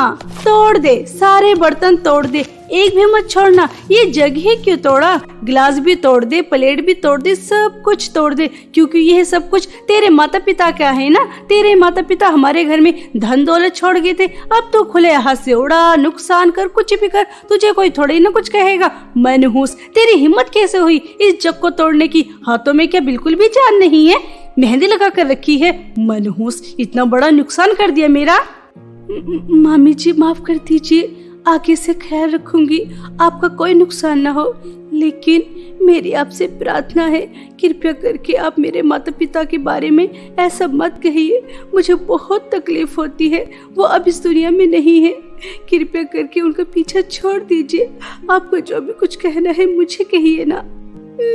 हाँ, तोड़ दे, सारे बर्तन तोड़ दे, एक भी मत छोड़ना। ये जग ही क्यों तोड़ा, गिलास भी तोड़ दे, प्लेट भी तोड़ दे, सब कुछ तोड़ दे, क्योंकि यह सब कुछ तेरे माता पिता का है ना। तेरे माता पिता हमारे घर में धन दौलत छोड़ गए थे, अब तो खुले हाथ से उड़ा, नुकसान कर, कुछ भी कर, तुझे कोई थोड़ी ना कुछ कहेगा। मनहूस, तेरी हिम्मत कैसे हुई इस जग को तोड़ने की? हाथों में क्या बिल्कुल भी जान नहीं है? मेहंदी लगा कर रखी है। मनहूस, इतना बड़ा नुकसान कर दिया मेरा। मामी जी माफ कर दीजिए, आगे से ख्याल रखूंगी, आपका कोई नुकसान ना हो। लेकिन मेरी आपसे प्रार्थना है, कृपया करके आप मेरे माता पिता के बारे में ऐसा मत कहिए। मुझे बहुत तकलीफ होती है, वो अब इस दुनिया में नहीं है। कृपया करके उनका पीछा छोड़ दीजिए। आपको जो भी कुछ कहना है मुझे कहिए ना।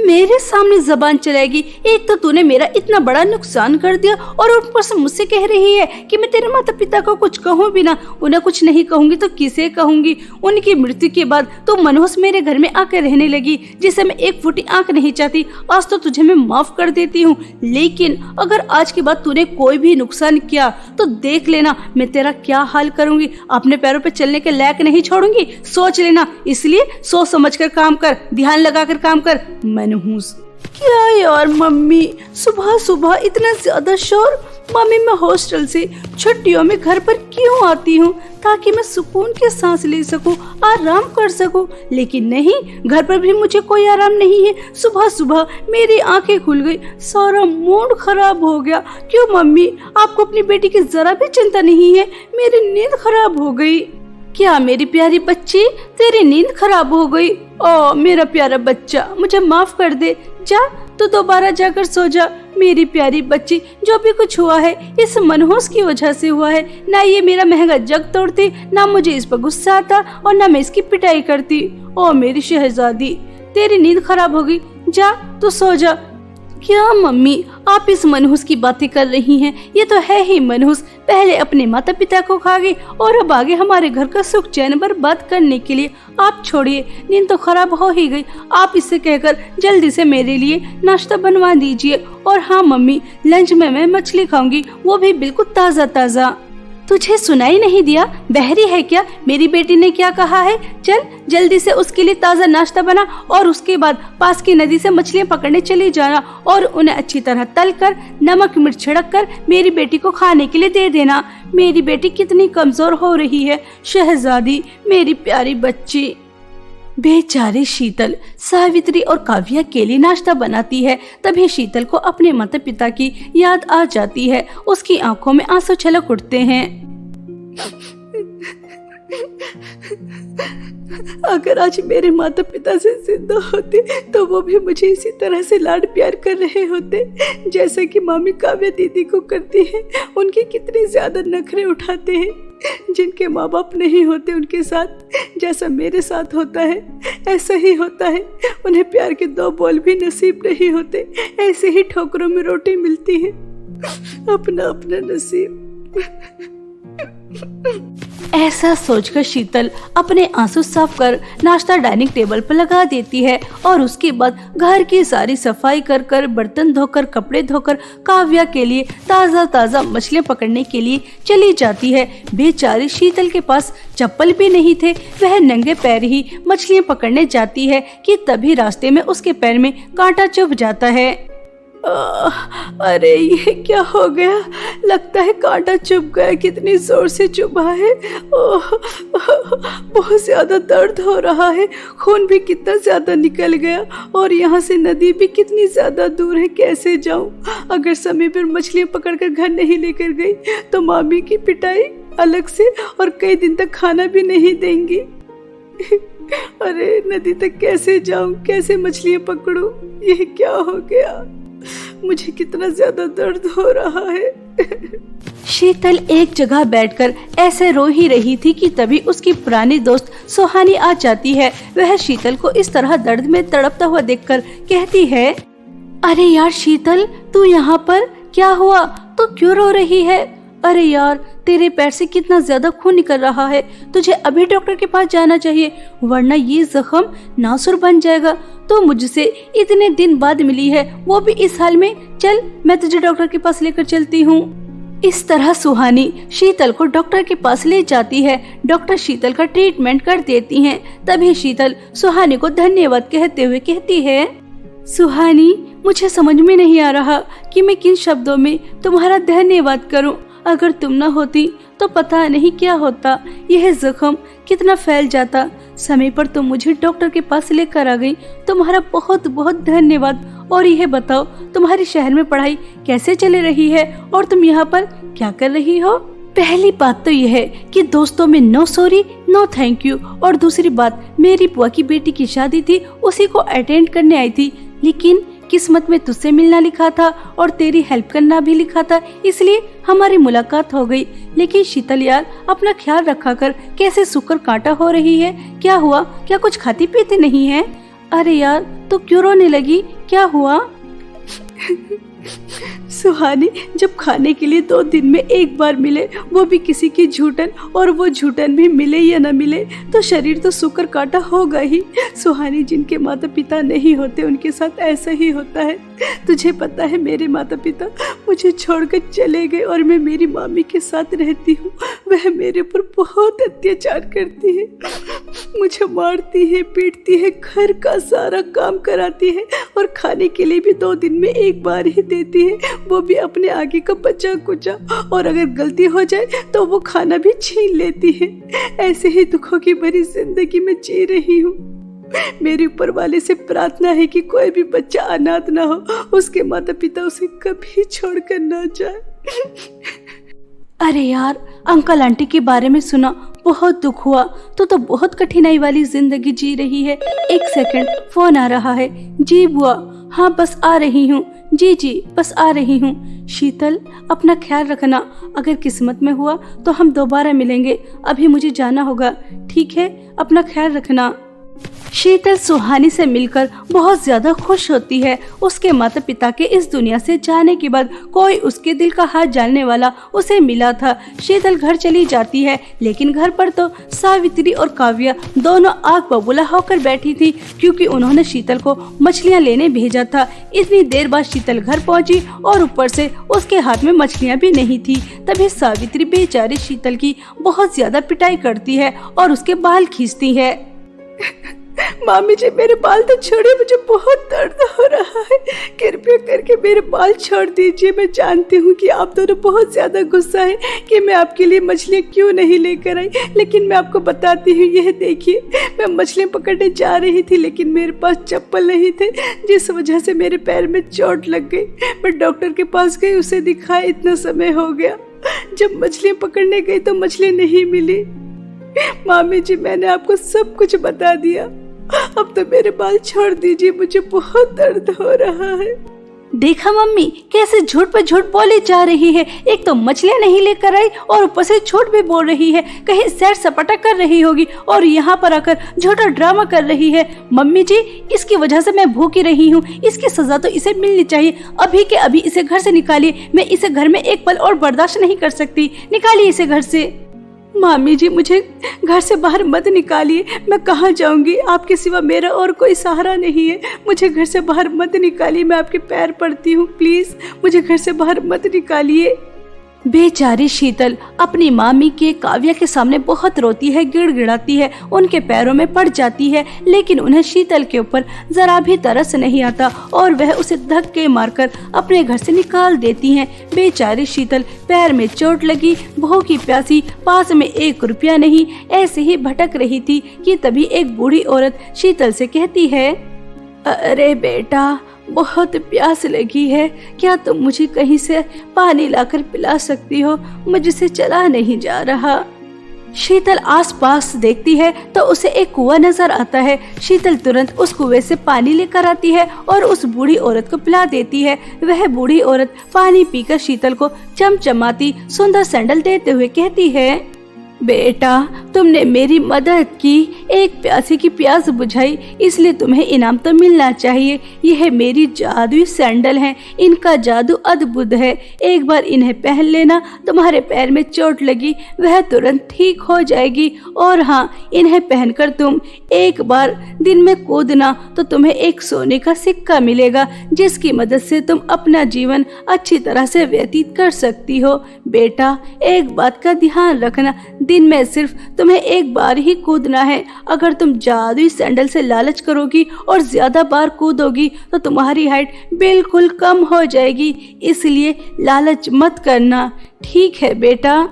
मेरे सामने जबान चलाएगी? एक तो तूने मेरा इतना बड़ा नुकसान कर दिया और ऊपर से मुझसे कह रही है कि मैं तेरे माता पिता को कुछ कहूँ भी ना। उन्हें कुछ नहीं कहूंगी तो किसे कहूंगी? उनकी मृत्यु के बाद तो मनहूस मेरे घर में आकर रहने लगी, जिसे मैं एक फुटी आंख नहीं चाहती। आज तो तुझे मैं माफ कर देती हूँ, लेकिन अगर आज के बाद तूने कोई भी नुकसान किया तो देख लेना मैं तेरा क्या हाल करूंगी। अपने पैरों पे चलने के लायक नहीं छोड़ूंगी, सोच लेना। इसलिए सोच समझ कर काम कर, ध्यान लगा कर काम कर। मनहूस, क्या यार मम्मी, सुबह सुबह इतना ज्यादा शोर। मम्मी, मैं हॉस्टल से छुट्टियों में घर पर क्यों आती हूँ? ताकि मैं सुकून के सांस ले सकूं, आराम कर सकूं। लेकिन नहीं, घर पर भी मुझे कोई आराम नहीं है। सुबह सुबह मेरी आंखें खुल गई, सारा मूड खराब हो गया। क्यों मम्मी, आपको अपनी बेटी की जरा भी चिंता नहीं है? मेरी नींद खराब हो गई। क्या मेरी प्यारी बच्ची, तेरी नींद खराब हो गई? ओ मेरा प्यारा बच्चा, मुझे माफ कर दे। जा, तो दोबारा जाकर सो जा। मेरी प्यारी बच्ची, जो भी कुछ हुआ है इस मनहूस की वजह से हुआ है। ना ये मेरा महंगा जग तोड़ती, ना मुझे इस पर गुस्सा आता और ना मैं इसकी पिटाई करती। ओ मेरी शहजादी, तेरी नींद खराब हो गई, जा तो सो जा। क्या मम्मी, आप इस मनहूस की बातें कर रही हैं? ये तो है ही मनहूस, पहले अपने माता पिता को खा गई और अब आगे हमारे घर का सुख चैन बर्बाद करने के लिए। आप छोड़िए, नींद तो खराब हो ही गई। आप इससे कहकर जल्दी से मेरे लिए नाश्ता बनवा दीजिए। और हाँ मम्मी, लंच में मैं मछली खाऊंगी, वो भी बिल्कुल ताज़ा ताज़ा। तुझे सुनाई नहीं दिया? बहरी है क्या? मेरी बेटी ने क्या कहा है? चल जल्दी से उसके लिए ताज़ा नाश्ता बना और उसके बाद पास की नदी से मछलियां पकड़ने चली जाना और उन्हें अच्छी तरह तल कर नमक मिर्च छिड़क कर मेरी बेटी को खाने के लिए दे देना। मेरी बेटी कितनी कमजोर हो रही है शहजादी, मेरी प्यारी बच्ची। बेचारी शीतल सावित्री और काव्या के लिए नाश्ता बनाती है। तभी शीतल को अपने माता पिता की याद आ जाती है। उसकी आंखों में आंसू छलक उठते हैं। अगर आज मेरे माता पिता से जिंदा होते तो वो भी मुझे इसी तरह से लाड प्यार कर रहे होते, जैसे कि मामी काव्या दीदी को करती है। उनके कितने ज्यादा नखरे उठाते हैं। जिनके माँ बाप नहीं होते उनके साथ, जैसा मेरे साथ होता है ऐसा ही होता है। उन्हें प्यार के दो बोल भी नसीब नहीं होते, ऐसे ही ठोकरों में रोटी मिलती है। अपना अपना नसीब। ऐसा सोचकर शीतल अपने आंसू साफ कर नाश्ता डाइनिंग टेबल पर लगा देती है और उसके बाद घर की सारी सफाई कर कर, बर्तन धोकर, कपड़े धोकर काव्या के लिए ताज़ा ताज़ा मछलियां पकड़ने के लिए चली जाती है। बेचारी शीतल के पास चप्पल भी नहीं थे, वह नंगे पैर ही मछलियां पकड़ने जाती है कि तभी रास्ते में उसके पैर में कांटा चुभ जाता है। अरे ये क्या हो गया? लगता है कांटा चुभ गया। कितनी जोर से चुभा है। बहुत ज्यादा दर्द हो रहा है। खून भी कितना ज्यादा निकल गया और यहाँ से नदी भी कितनी ज्यादा दूर है। कैसे जाऊँ? अगर समय पर मछलियाँ पकड़कर घर नहीं लेकर गई तो मामी की पिटाई अलग से और कई दिन तक खाना भी नहीं देंगी। अरे नदी तक कैसे जाऊँ, कैसे मछलियाँ पकड़ूं? ये क्या हो गया? मुझे कितना ज्यादा दर्द हो रहा है। शीतल एक जगह बैठकर ऐसे रो ही रही थी कि तभी उसकी पुरानी दोस्त सुहानी आ जाती है। वह शीतल को इस तरह दर्द में तड़पता हुआ देखकर कहती है, अरे यार शीतल, तू यहाँ पर? क्या हुआ? तू क्यों रो रही है? अरे यार, तेरे पैर से कितना ज्यादा खून निकल रहा है। तुझे अभी डॉक्टर के पास जाना चाहिए, वरना ये जख्म नासुर बन जाएगा। तो मुझसे इतने दिन बाद मिली है, वो भी इस हाल में। चल मैं तुझे डॉक्टर के पास लेकर चलती हूँ। इस तरह सुहानी शीतल को डॉक्टर के पास ले जाती है। डॉक्टर शीतल का ट्रीटमेंट कर देती हैं। तभी शीतल सुहानी को धन्यवाद कहते हुए कहती है, सुहानी, मुझे समझ में नहीं आ रहा कि मैं किन शब्दों में तुम्हारा धन्यवाद करूं। अगर तुम न होती तो पता नहीं क्या होता, यह जख्म कितना फैल जाता। समय पर तुम मुझे डॉक्टर के पास लेकर आ गई, तुम्हारा बहुत बहुत धन्यवाद। और यह बताओ, तुम्हारे शहर में पढ़ाई कैसे चल रही है और तुम यहाँ पर क्या कर रही हो? पहली बात तो यह है कि दोस्तों में no sorry no thank you, और दूसरी बात, मेरी बुआ की बेटी की शादी थी, उसी को अटेंड करने आई थी, लेकिन किस्मत में तुझसे मिलना लिखा था और तेरी हेल्प करना भी लिखा था, इसलिए हमारी मुलाकात हो गई। लेकिन शीतल यार, अपना ख्याल रखा कर, कैसे शुक्र कांटा हो रही है? क्या हुआ? क्या कुछ खाती पीती नहीं है? अरे यार, तो क्यों रोने लगी? क्या हुआ? सुहानी, जब खाने के लिए 2 दिन में एक बार मिले, वो भी किसी की झूठन, और वो झूठन भी मिले या न मिले, तो शरीर तो शुक्र काटा होगा ही। सुहानी, जिनके माता पिता नहीं होते उनके साथ ऐसा ही होता है। तुझे पता है, मेरे माता पिता मुझे छोड़कर चले गए और मैं मेरी मामी के साथ रहती हूँ। वह मेरे ऊपर बहुत अत्याचार करती है, मुझे मारती है, पीटती है, घर का सारा काम कराती है और खाने के लिए भी 2 दिन में एक बार ही देती है, वो भी अपने आगे का बचा कुचा, और अगर गलती हो जाए तो वो खाना भी छीन लेती है। ऐसे ही दुखों की भरी जिंदगी में जी रही हूँ। मेरे ऊपर वाले से प्रार्थना है कि कोई भी बच्चा अनाथ ना हो, उसके माता पिता उसे कभी छोड़कर ना जाए। अरे यार, अंकल आंटी के बारे में सुना, बहुत दुख हुआ। तो बहुत कठिनाई वाली जिंदगी जी रही है। 1 सेकंड, फोन आ रहा है। जी बुआ, हाँ बस आ रही हूँ। जी बस आ रही हूँ। शीतल, अपना ख्याल रखना, अगर किस्मत में हुआ तो हम दोबारा मिलेंगे। अभी मुझे जाना होगा, ठीक है? अपना ख्याल रखना। शीतल सुहानी से मिलकर बहुत ज्यादा खुश होती है। उसके माता पिता के इस दुनिया से जाने के बाद कोई उसके दिल का हाल जानने वाला उसे मिला था। शीतल घर चली जाती है, लेकिन घर पर तो सावित्री और काव्या दोनों आग बबूला होकर बैठी थी, क्योंकि उन्होंने शीतल को मछलियां लेने भेजा था। इतनी देर बाद शीतल घर पहुंची और ऊपर से उसके हाथ में मछलियां भी नहीं थी। तभी सावित्री बेचारी शीतल की बहुत ज्यादा पिटाई करती है और उसके बाल खींचती है। मामी जी, मेरे बाल तो छोड़िए, मुझे बहुत दर्द हो रहा है, कृपया करके मेरे बाल छोड़ दीजिए। मैं जानती हूँ कि आप दोनों बहुत ज्यादा गुस्सा है कि मैं आपके लिए मछलियाँ क्यों नहीं लेकर आई, लेकिन मैं आपको बताती हूँ। यह देखिए, मैं मछलियाँ पकड़ने जा रही थी, लेकिन मेरे पास चप्पल नहीं थे, जिस वजह से मेरे पैर में चोट लग गई। मैं डॉक्टर के पास गई, उसे दिखाया, इतना समय हो गया। जब मछलियाँ पकड़ने गई तो मछली नहीं मिली। मामी जी, मैंने आपको सब कुछ बता दिया, अब तो मेरे बाल छोड़ दीजिए, मुझे बहुत दर्द हो रहा है। देखा मम्मी, कैसे झूठ पर झूठ बोली जा रही है। एक तो मछलियाँ नहीं लेकर आई और ऊपर से झूठ भी बोल रही है। कहीं सैर सपाटा कर रही होगी और यहाँ पर आकर झूठा ड्रामा कर रही है। मम्मी जी, इसकी वजह से मैं भूखी रही हूँ, इसकी सजा तो इसे मिलनी चाहिए। अभी के अभी इसे घर से निकालिए, मैं इसे घर में एक पल और बर्दाश्त नहीं कर सकती। निकालिए इसे घर से। मामी जी, मुझे घर से बाहर मत निकालिए, मैं कहाँ जाऊंगी? आपके सिवा मेरा और कोई सहारा नहीं है। मुझे घर से बाहर मत निकालिए, मैं आपके पैर पड़ती हूँ, प्लीज मुझे घर से बाहर मत निकालिए। बेचारी शीतल अपनी मामी के काव्या के सामने बहुत रोती है, गिड़गिड़ाती है, उनके पैरों में पड़ जाती है, लेकिन उन्हें शीतल के ऊपर जरा भी तरस नहीं आता और वह उसे धक्के मारकर अपने घर से निकाल देती हैं। बेचारी शीतल, पैर में चोट लगी, भूखी प्यासी, पास में 1 रुपया नहीं, ऐसे ही भटक रही थी कि तभी एक बूढ़ी औरत शीतल से कहती है, अरे बेटा, बहुत प्यास लगी है, क्या तुम मुझे कहीं से पानी लाकर पिला सकती हो? मुझसे चला नहीं जा रहा। शीतल आसपास देखती है तो उसे एक कुआं नजर आता है। शीतल तुरंत उस कुएं से पानी लेकर आती है और उस बूढ़ी औरत को पिला देती है। वह बूढ़ी औरत पानी पीकर शीतल को चमचमाती सुंदर सैंडल देते हुए कहती है, बेटा, तुमने मेरी मदद की, एक प्यासे की प्यास बुझाई, इसलिए तुम्हें इनाम तो मिलना चाहिए। यह मेरी जादुई सैंडल हैं, इनका जादू अद्भुत है। एक बार इन्हें पहन लेना, तुम्हारे पैर में चोट लगी वह तुरंत ठीक हो जाएगी। और हाँ, इन्हें पहनकर तुम एक बार दिन में कूदना तो तुम्हें एक सोने का सिक्का मिलेगा, जिसकी मदद से तुम अपना जीवन अच्छी तरह से व्यतीत कर सकती हो। बेटा, एक बात का ध्यान रखना, दिन में सिर्फ तुम्हें एक बार ही कूदना है। अगर तुम जादुई सैंडल से लालच करोगी और ज्यादा बार कूदोगी तो तुम्हारी हाइट बिल्कुल कम हो जाएगी, इसलिए लालच मत करना। ठीक है बेटा।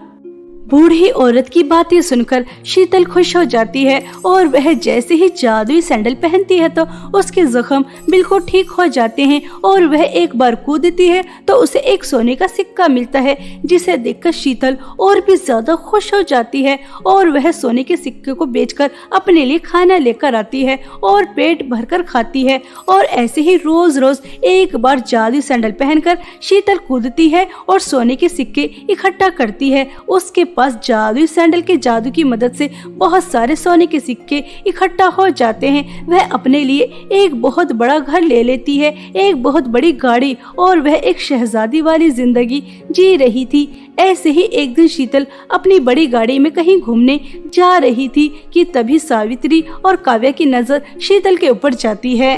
बूढ़ी औरत की बातें सुनकर शीतल खुश हो जाती है और वह जैसे ही जादुई सैंडल पहनती है तो उसके जख्म बिल्कुल ठीक हो जाते हैं और वह एक बार कूदती है तो उसे एक सोने का सिक्का मिलता है, जिसे देखकर शीतल और भी ज्यादा खुश हो जाती है और वह सोने के सिक्के को बेचकर अपने लिए खाना लेकर आती है और पेट भरकर खाती है। और ऐसे ही रोज रोज एक बार जादुई सैंडल पहनकर शीतल कूदती है और सोने के सिक्के इकट्ठा करती है। उसके पास जादुई सैंडल के जादू की मदद से बहुत सारे सोने के सिक्के इकट्ठा हो जाते हैं। वह अपने लिए एक बहुत बड़ा घर ले लेती है, एक बहुत बड़ी गाड़ी, और वह एक शहजादी वाली जिंदगी जी रही थी। ऐसे ही एक दिन शीतल अपनी बड़ी गाड़ी में कहीं घूमने जा रही थी कि तभी सावित्री और काव्या की नजर शीतल के ऊपर जाती है।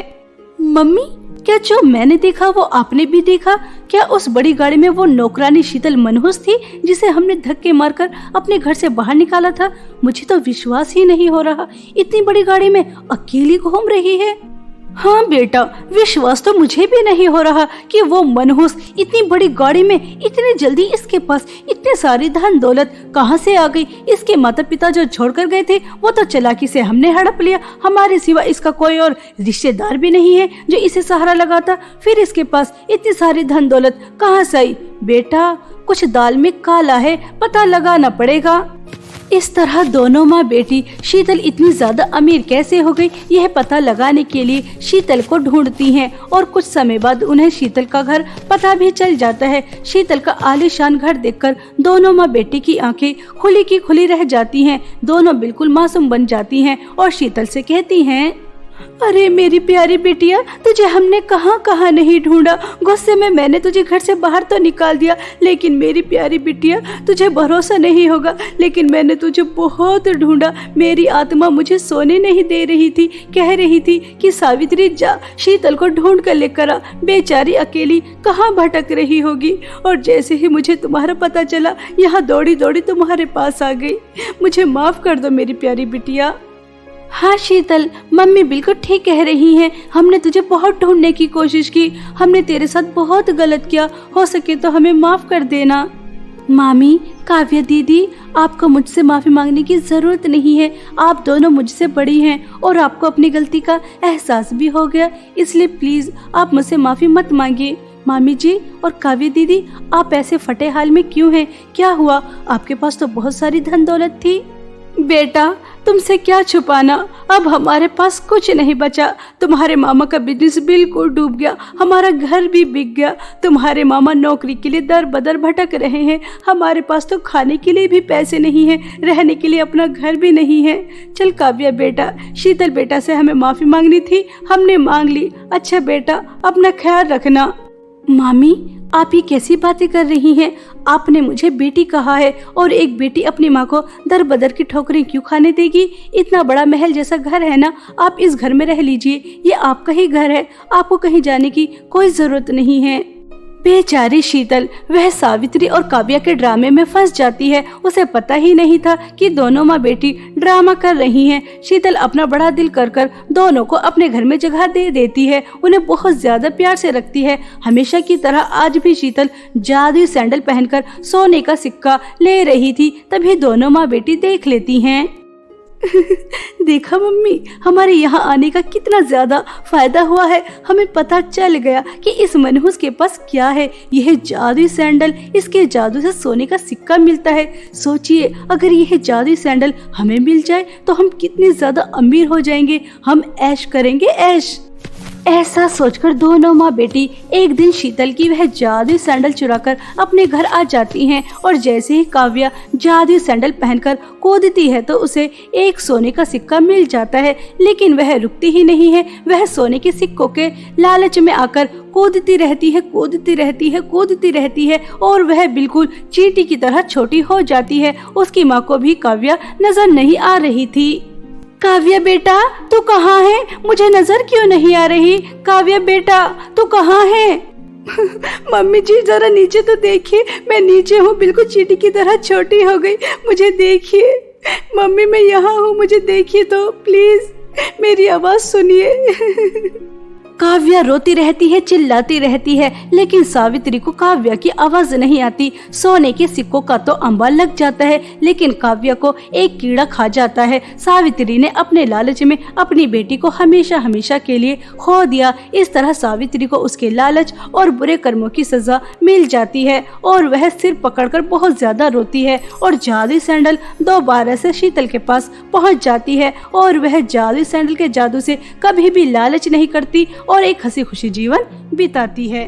मम्मी, क्या जो मैंने देखा वो आपने भी देखा? क्या उस बड़ी गाड़ी में वो नौकरानी शीतल मनहूस थी जिसे हमने धक्के मारकर अपने घर से बाहर निकाला था? मुझे तो विश्वास ही नहीं हो रहा, इतनी बड़ी गाड़ी में अकेली घूम रही है। हाँ बेटा, विश्वास तो मुझे भी नहीं हो रहा कि वो मनहूस इतनी बड़ी गाड़ी में इतनी जल्दी इसके पास इतने सारी धन दौलत कहाँ से आ गई। इसके माता पिता जो छोड़कर गए थे वो तो चालाकी से हमने हड़प लिया, हमारे सिवा इसका कोई और रिश्तेदार भी नहीं है जो इसे सहारा लगाता। फिर इसके पास इतनी सारी धन दौलत कहाँ से आई? बेटा, कुछ दाल में काला है, पता लगाना पड़ेगा। इस तरह दोनों माँ बेटी शीतल इतनी ज्यादा अमीर कैसे हो गई, यह पता लगाने के लिए शीतल को ढूंढती हैं और कुछ समय बाद उन्हें शीतल का घर पता भी चल जाता है। शीतल का आलीशान घर देखकर दोनों माँ बेटी की आंखें खुली की खुली रह जाती हैं। दोनों बिल्कुल मासूम बन जाती हैं और शीतल से कहती हैं, अरे मेरी प्यारी बेटिया, तुझे हमने कहाँ कहाँ नहीं ढूंढा। गुस्से में मैंने तुझे घर से बाहर तो निकाल दिया, लेकिन मेरी प्यारी बिटिया, तुझे भरोसा नहीं होगा, लेकिन मैंने तुझे बहुत ढूंढा। मेरी आत्मा मुझे सोने नहीं दे रही थी, कह रही थी कि सावित्री जा शीतल को ढूंढ कर लेकर आ, बेचारी अकेली कहाँ भटक रही होगी। और जैसे ही मुझे तुम्हारा पता चला, यहाँ दौड़ी दौड़ी तुम्हारे पास आ गई। मुझे माफ कर दो मेरी प्यारी बिटिया। हाँ शीतल, मम्मी बिल्कुल ठीक कह रही हैं। हमने तुझे बहुत ढूंढने की कोशिश की, हमने तेरे साथ बहुत गलत किया, हो सके तो हमें माफ कर देना। मामी, काव्या दीदी, आपको मुझसे माफी मांगने की जरूरत नहीं है। आप दोनों मुझसे बड़ी हैं और आपको अपनी गलती का एहसास भी हो गया, इसलिए प्लीज आप मुझसे माफी मत मांगिए। मामी जी और काव्या दीदी, आप ऐसे फटे हाल में क्यों हैं? क्या हुआ? आपके पास तो बहुत सारी धन दौलत थी। बेटा, तुमसे क्या छुपाना, अब हमारे पास कुछ नहीं बचा। तुम्हारे मामा का बिजनेस बिल्कुल डूब गया, हमारा घर भी बिक गया। तुम्हारे मामा नौकरी के लिए दर बदर भटक रहे हैं, हमारे पास तो खाने के लिए भी पैसे नहीं हैं, रहने के लिए अपना घर भी नहीं है। चल काव्या बेटा, शीतल बेटा से हमें माफी मांगनी थी, हमने मांग ली। अच्छा बेटा, अपना ख्याल रखना। मामी, आप ये कैसी बातें कर रही हैं? आपने मुझे बेटी कहा है और एक बेटी अपनी माँ को दर बदर की ठोकरें क्यों खाने देगी? इतना बड़ा महल जैसा घर है ना, आप इस घर में रह लीजिए, ये आपका ही घर है, आपको कहीं जाने की कोई जरूरत नहीं है। बेचारी शीतल, वह सावित्री और काव्या के ड्रामे में फंस जाती है। उसे पता ही नहीं था कि दोनों माँ बेटी ड्रामा कर रही हैं। शीतल अपना बड़ा दिल कर कर दोनों को अपने घर में जगह दे देती है, उन्हें बहुत ज्यादा प्यार से रखती है। हमेशा की तरह आज भी शीतल जादुई सैंडल पहनकर सोने का सिक्का ले रही थी, तभी दोनों माँ बेटी देख लेती हैं। देखा मम्मी, हमारे यहाँ आने का कितना ज्यादा फायदा हुआ है। हमें पता चल गया कि इस मनहूस के पास क्या है, यह जादुई सैंडल, इसके जादू से सोने का सिक्का मिलता है। सोचिए, अगर यह जादुई सैंडल हमें मिल जाए तो हम कितने ज्यादा अमीर हो जाएंगे। हम ऐश करेंगे, ऐश। ऐसा सोचकर दोनों माँ बेटी एक दिन शीतल की वह जादुई सैंडल चुराकर अपने घर आ जाती हैं और जैसे ही काव्या जादुई सैंडल पहनकर कूदती है तो उसे एक सोने का सिक्का मिल जाता है, लेकिन वह रुकती ही नहीं है। वह सोने के सिक्कों के लालच में आकर कूदती रहती है, कूदती रहती है, कूदती रहती है और वह बिल्कुल चींटी की तरह छोटी हो जाती है। उसकी माँ को भी काव्या नजर नहीं आ रही थी। काव्या बेटा तू कहाँ है? मुझे नजर क्यों नहीं आ रही? काव्या बेटा तू कहाँ है? मम्मी जी जरा नीचे तो देखिए, मैं नीचे हूँ, बिल्कुल चींटी की तरह छोटी हो गई, मुझे देखिए। मम्मी मैं यहाँ हूँ, मुझे देखिए तो प्लीज, मेरी आवाज सुनिए। काव्या रोती रहती है, चिल्लाती रहती है, लेकिन सावित्री को काव्या की आवाज नहीं आती। सोने के सिक्कों का तो अंबा लग जाता है, लेकिन काव्या को एक कीड़ा खा जाता है। सावित्री ने अपने लालच में अपनी बेटी को हमेशा हमेशा के लिए खो दिया। इस तरह सावित्री को उसके लालच और बुरे कर्मों की सजा मिल जाती है और वह सिर पकड़कर बहुत ज्यादा रोती है और जादुई सैंडल दोबारा से शीतल के पास पहुंच जाती है और वह जादुई सैंडल के जादू से कभी भी लालच नहीं करती और एक हंसी खुशी जीवन बिताती है।